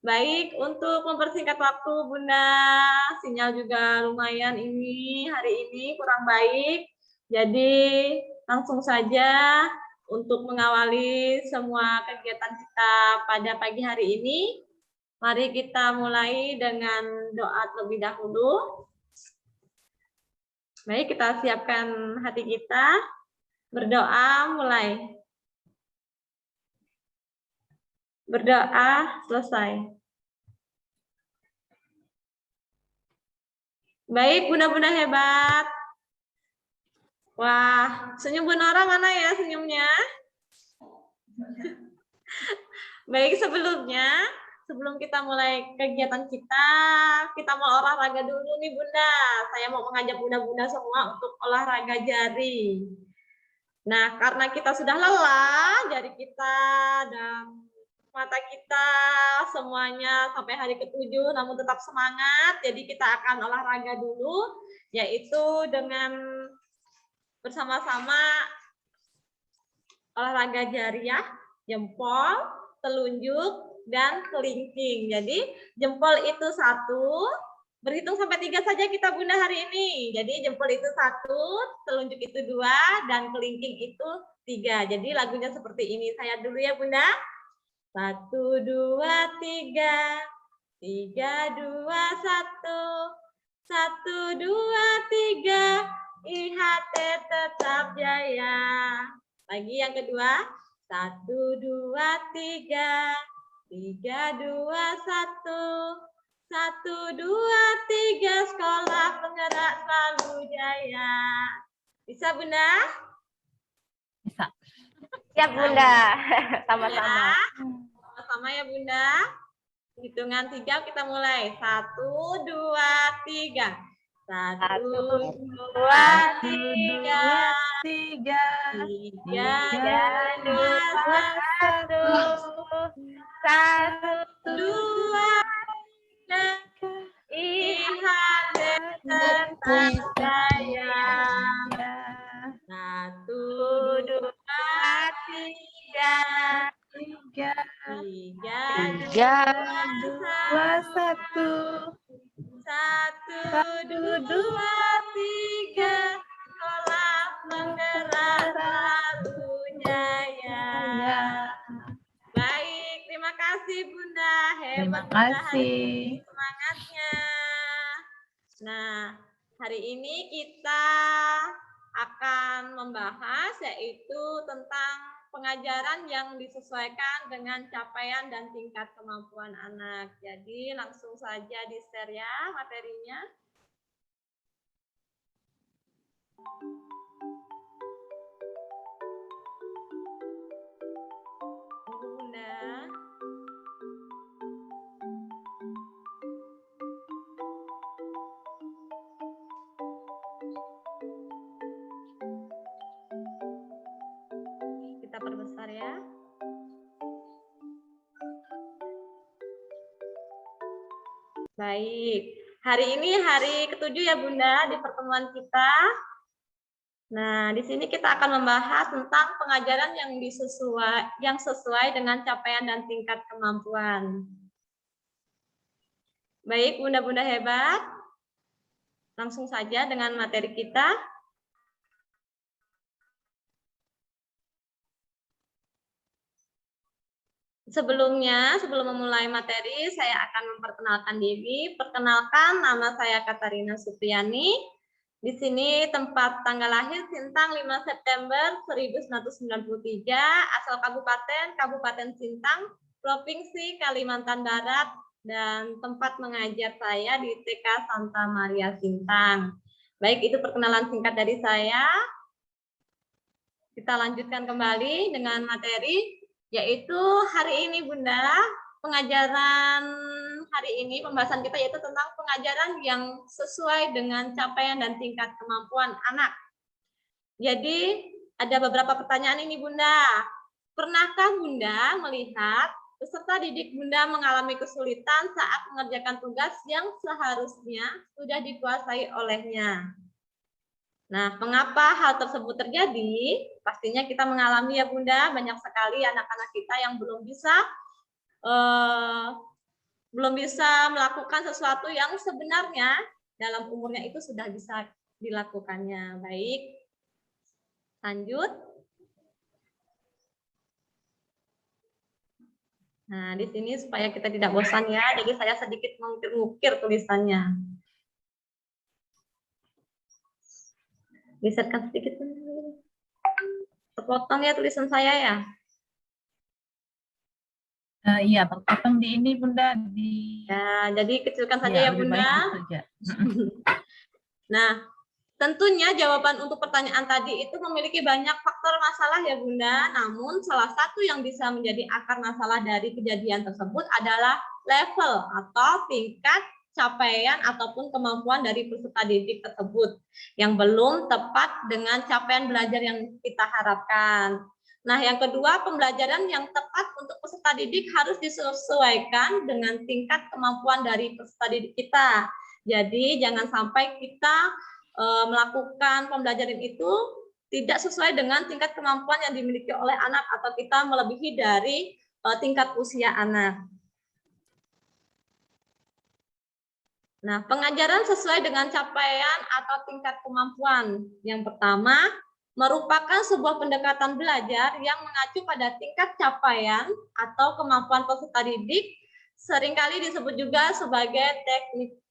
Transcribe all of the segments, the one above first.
Baik, untuk mempersingkat waktu Bunda, sinyal juga lumayan ini hari ini kurang baik. Jadi langsung saja untuk mengawali semua kegiatan kita pada pagi hari ini. Mari kita mulai dengan doa terlebih dahulu. Baik, kita siapkan hati kita. Berdoa mulai. Berdoa selesai. Baik, bunda-bunda hebat. Wah, senyum Bu Nora mana ya senyumnya? Baik, sebelum kita mulai kegiatan kita mau olahraga dulu nih Bunda. Saya mau mengajak bunda-bunda semua untuk olahraga jari. Nah, karena kita sudah lelah, jari kita dan mata kita semuanya sampai hari ke-7 namun tetap semangat. Jadi kita akan olahraga dulu, yaitu dengan bersama-sama olahraga jariah, jempol, telunjuk, dan kelingking. Jadi jempol itu 1, berhitung sampai 3 saja kita Bunda hari ini. Jadi jempol itu 1, telunjuk itu 2, dan kelingking itu 3. Jadi lagunya seperti ini. Saya dulu ya Bunda. 1, 2, 3. 3, 2, 1. 1, 2, 3. IHT tetap jaya. Lagi yang kedua. 1, 2, 3. 3, 2, 1. 1, 2, 3. Sekolah penggerak selalu jaya. Bisa Bunda? Bisa. Siap Bunda. Sama-sama. Sama-sama ya Bunda. Hitungan 3 kita mulai. 1, 2, 3. 1, 2, 3. 3, 2, 1. 1, 2, 3. IHT tetap jaya. 1, 2, 3. 3, 2, 1. 1, 2, 3. Sekolah penggerak selalu jaya. Baik, terima kasih Bunda. Hebat Bunda hari ini semangatnya. Nah, hari ini kita akan membahas yaitu tentang pengajaran yang disesuaikan dengan capaian dan tingkat kemampuan anak. Jadi langsung saja di-share ya materinya. Bunda. Kita perbesar ya. Baik, hari ini hari ke-7 ya Bunda di pertemuan kita. Nah, di sini kita akan membahas tentang pengajaran yang sesuai dengan capaian dan tingkat kemampuan. Baik, bunda-bunda hebat. Langsung saja dengan materi kita. Sebelum memulai materi, saya akan memperkenalkan diri. Perkenalkan, nama saya Katarina Supriyani. Di sini tempat tanggal lahir Sintang 5 September 1993, asal Kabupaten Sintang, Provinsi Kalimantan Barat, dan tempat mengajar saya di TK Santa Maria Sintang. Baik, itu perkenalan singkat dari saya. Kita lanjutkan kembali dengan materi. Yaitu hari ini Bunda, pengajaran hari ini, pembahasan kita yaitu tentang pengajaran yang sesuai dengan capaian dan tingkat kemampuan anak. Jadi ada beberapa pertanyaan ini Bunda. Pernahkah Bunda melihat peserta didik Bunda mengalami kesulitan saat mengerjakan tugas yang seharusnya sudah dikuasai olehnya? Nah, mengapa hal tersebut terjadi? Pastinya kita mengalami ya Bunda, banyak sekali anak-anak kita yang belum bisa belum bisa melakukan sesuatu yang sebenarnya dalam umurnya itu sudah bisa dilakukannya. Baik, lanjut. Nah, di sini supaya kita tidak bosan ya, jadi saya sedikit mengukir-ukir tulisannya. Geserkan sedikit. Terpotong ya tulisan saya ya. Iya, terpotong di ini Bunda di. Ya, jadi kecilkan saja ya lebih Bunda. baik gitu aja. Nah, tentunya jawaban untuk pertanyaan tadi itu memiliki banyak faktor masalah ya Bunda, namun salah satu yang bisa menjadi akar masalah dari kejadian tersebut adalah level atau tingkat capaian ataupun kemampuan dari peserta didik tersebut yang belum tepat dengan capaian belajar yang kita harapkan. Nah, yang kedua, pembelajaran yang tepat untuk peserta didik harus disesuaikan dengan tingkat kemampuan dari peserta didik kita. Jadi, jangan sampai kita melakukan pembelajaran itu tidak sesuai dengan tingkat kemampuan yang dimiliki oleh anak atau kita melebihi dari tingkat usia anak. Nah, pengajaran sesuai dengan capaian atau tingkat kemampuan. Yang pertama, merupakan sebuah pendekatan belajar yang mengacu pada tingkat capaian atau kemampuan peserta didik, seringkali disebut juga sebagai teknik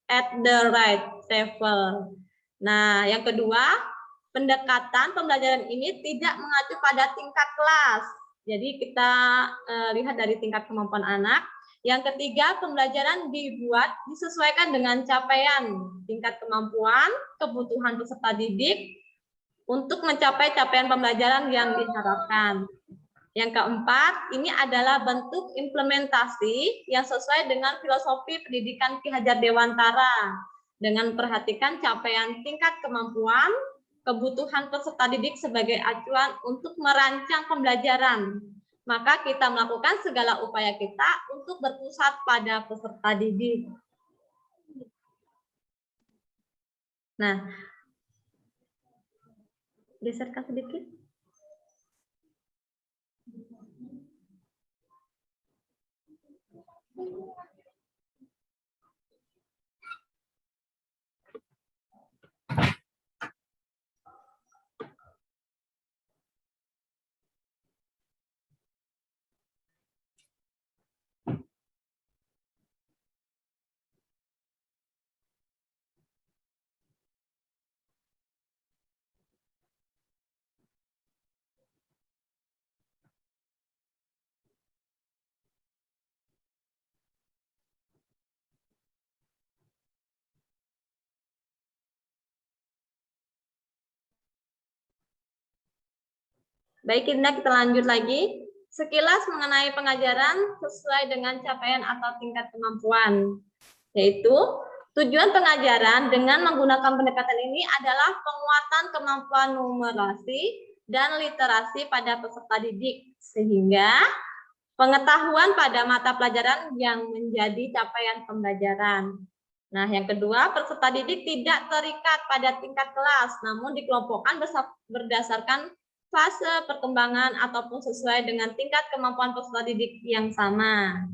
at the right level. Nah, yang kedua, pendekatan pembelajaran ini tidak mengacu pada tingkat kelas. Jadi kita lihat dari tingkat kemampuan anak. Yang ketiga, pembelajaran dibuat disesuaikan dengan capaian tingkat kemampuan, kebutuhan peserta didik untuk mencapai capaian pembelajaran yang diharapkan. Yang keempat, ini adalah bentuk implementasi yang sesuai dengan filosofi pendidikan Ki Hajar Dewantara dengan perhatikan capaian tingkat kemampuan, kebutuhan peserta didik sebagai acuan untuk merancang pembelajaran. Maka kita melakukan segala upaya kita untuk berpusat pada peserta didik. Nah, geserkan sedikit. Baik, kita lanjut lagi. Sekilas mengenai pengajaran sesuai dengan capaian atau tingkat kemampuan, yaitu tujuan pengajaran dengan menggunakan pendekatan ini adalah penguatan kemampuan numerasi dan literasi pada peserta didik, sehingga pengetahuan pada mata pelajaran yang menjadi capaian pembelajaran. Nah, yang kedua, peserta didik tidak terikat pada tingkat kelas, namun dikelompokkan berdasarkan fase perkembangan ataupun sesuai dengan tingkat kemampuan peserta didik yang sama.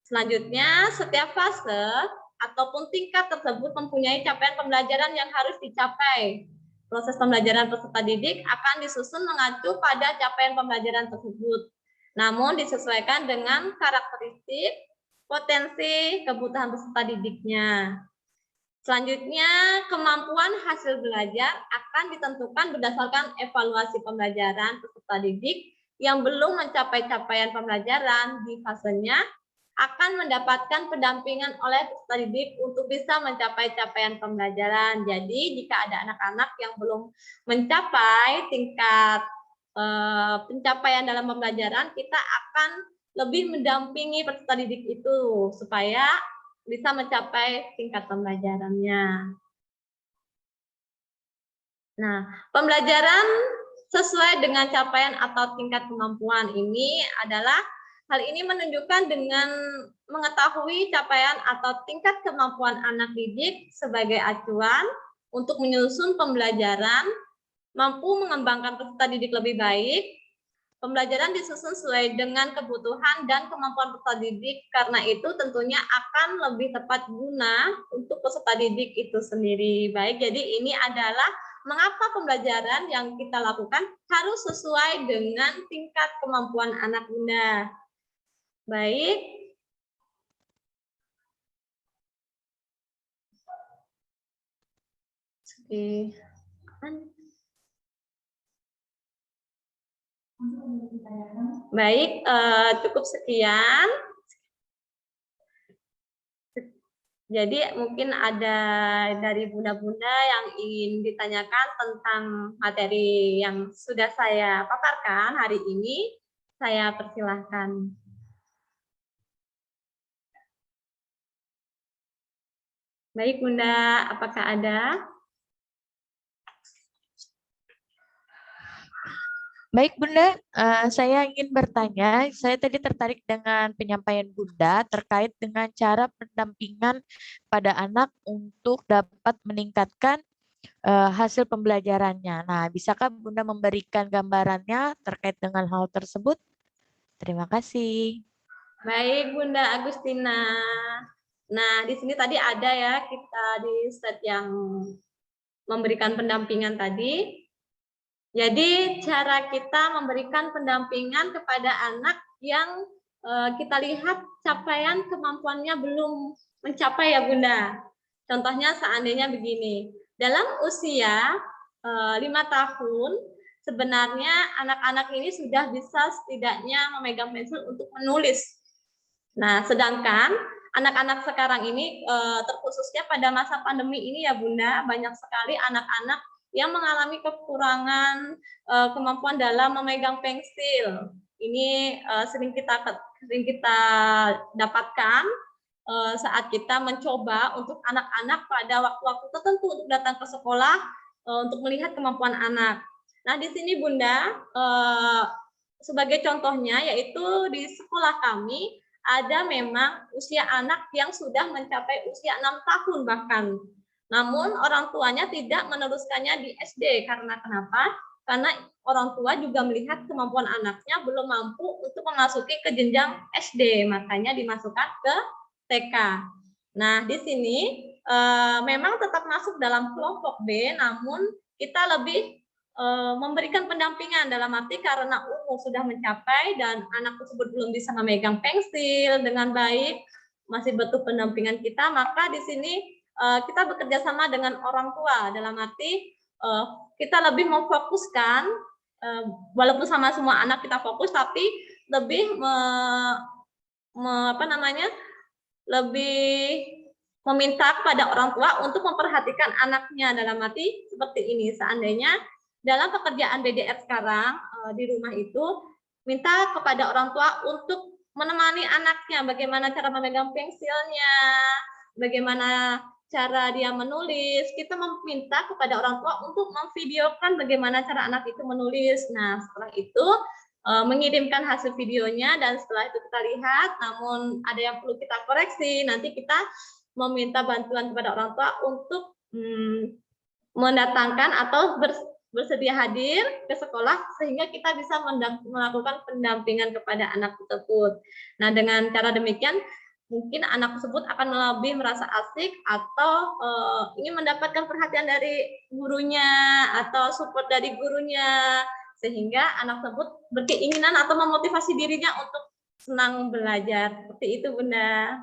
Selanjutnya, setiap fase ataupun tingkat tersebut mempunyai capaian pembelajaran yang harus dicapai. Proses pembelajaran peserta didik akan disusun mengacu pada capaian pembelajaran tersebut, namun disesuaikan dengan karakteristik, potensi, kebutuhan peserta didiknya. Selanjutnya, kemampuan hasil belajar akan ditentukan berdasarkan evaluasi pembelajaran peserta didik yang belum mencapai capaian pembelajaran di fasenya akan mendapatkan pendampingan oleh peserta didik untuk bisa mencapai capaian pembelajaran. Jadi, jika ada anak-anak yang belum mencapai tingkat pencapaian dalam pembelajaran, kita akan lebih mendampingi peserta didik itu supaya bisa mencapai tingkat pembelajarannya. Nah, pembelajaran sesuai dengan capaian atau tingkat kemampuan ini adalah hal ini menunjukkan dengan mengetahui capaian atau tingkat kemampuan anak didik sebagai acuan untuk menyusun pembelajaran, mampu mengembangkan peserta didik lebih baik, Pembelajaran disusun sesuai dengan kebutuhan dan kemampuan peserta didik, karena itu tentunya akan lebih tepat guna untuk peserta didik itu sendiri. Baik, jadi ini adalah mengapa pembelajaran yang kita lakukan harus sesuai dengan tingkat kemampuan anak Bunda. Baik. Oke. Baik, cukup sekian. Jadi mungkin ada dari bunda-bunda yang ingin ditanyakan tentang materi yang sudah saya paparkan hari ini, saya persilahkan. Baik Bunda, apakah ada? Baik Bunda, saya ingin bertanya, saya tadi tertarik dengan penyampaian Bunda terkait dengan cara pendampingan pada anak untuk dapat meningkatkan hasil pembelajarannya. Nah, bisakah Bunda memberikan gambarannya terkait dengan hal tersebut? Terima kasih. Baik Bunda Agustina. Nah, di sini tadi ada ya kita di slide yang memberikan pendampingan tadi. Jadi cara kita memberikan pendampingan kepada anak yang kita lihat capaian kemampuannya belum mencapai ya Bunda. Contohnya seandainya begini, dalam usia 5 tahun sebenarnya anak-anak ini sudah bisa setidaknya memegang pensil untuk menulis. Nah, sedangkan anak-anak sekarang ini terkhususnya pada masa pandemi ini ya Bunda, banyak sekali anak-anak yang mengalami kekurangan kemampuan dalam memegang pensil. Ini sering kita dapatkan saat kita mencoba untuk anak-anak pada waktu-waktu tertentu untuk datang ke sekolah untuk melihat kemampuan anak. Nah, di sini Bunda, sebagai contohnya yaitu di sekolah kami ada memang usia anak yang sudah mencapai usia 6 tahun bahkan. Namun orang tuanya tidak meneruskannya di SD. Karena kenapa? Karena orang tua juga melihat kemampuan anaknya belum mampu untuk memasuki ke jenjang SD. Makanya dimasukkan ke TK. Nah, di sini memang tetap masuk dalam kelompok B, namun kita lebih memberikan pendampingan dalam arti karena umur sudah mencapai dan anak tersebut belum bisa memegang pensil dengan baik, masih butuh pendampingan kita, maka di sini kita bekerja sama dengan orang tua dalam arti kita lebih memfokuskan walaupun sama semua anak kita fokus tapi lebih lebih meminta kepada orang tua untuk memperhatikan anaknya dalam arti seperti ini. Seandainya dalam pekerjaan BDR sekarang di rumah itu minta kepada orang tua untuk menemani anaknya bagaimana cara memegang pensilnya, bagaimana cara dia menulis. Kita meminta kepada orang tua untuk memvideokan bagaimana cara anak itu menulis. Nah, setelah itu mengirimkan hasil videonya dan setelah itu kita lihat, namun ada yang perlu kita koreksi, nanti kita meminta bantuan kepada orang tua untuk mendatangkan atau bersedia hadir ke sekolah sehingga kita bisa melakukan pendampingan kepada anak tersebut. Nah, dengan cara demikian mungkin anak tersebut akan lebih merasa asik atau ingin mendapatkan perhatian dari gurunya atau support dari gurunya, sehingga anak tersebut berkeinginan atau memotivasi dirinya untuk senang belajar. Seperti itu, Bunda.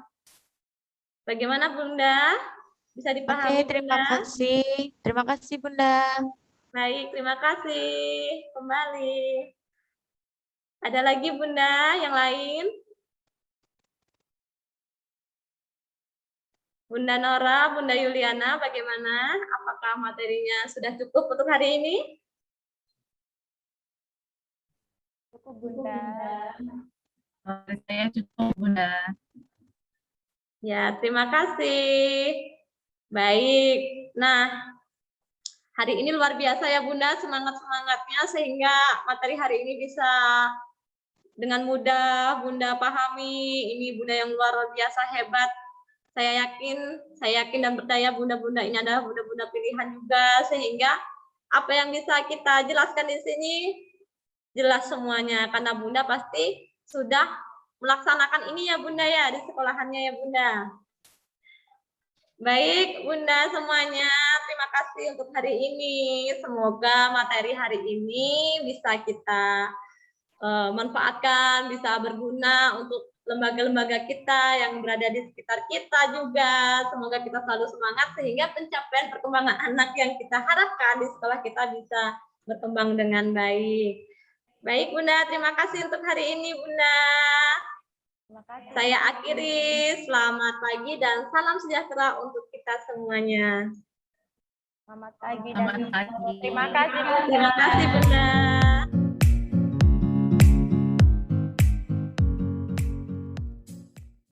Bagaimana, Bunda? Bisa dipahami, Oke, terima Bunda? kasih. Terima kasih, Bunda. Baik, terima kasih. Kembali. Ada lagi, Bunda, yang lain? Bunda Nora, Bunda Yuliana, bagaimana? Apakah materinya sudah cukup untuk hari ini? Cukup Bunda. Saya cukup Bunda. Ya, terima kasih. Baik. Nah, hari ini luar biasa ya Bunda, semangat-semangatnya sehingga materi hari ini bisa dengan mudah Bunda pahami. Ini Bunda yang luar biasa hebat. Saya yakin dan percaya bunda-bunda ini adalah bunda-bunda pilihan juga, sehingga apa yang bisa kita jelaskan di sini jelas semuanya karena Bunda pasti sudah melaksanakan ini ya Bunda ya di sekolahannya ya Bunda. Baik Bunda semuanya, terima kasih untuk hari ini. Semoga materi hari ini bisa kita manfaatkan, bisa berguna untuk lembaga-lembaga kita yang berada di sekitar kita juga. Semoga kita selalu semangat sehingga pencapaian perkembangan anak yang kita harapkan di sekolah kita bisa berkembang dengan baik. Baik Bunda, terima kasih untuk hari ini Bunda. Saya akhiri, selamat pagi dan salam sejahtera untuk kita semuanya. Selamat pagi. Terima kasih Bunda.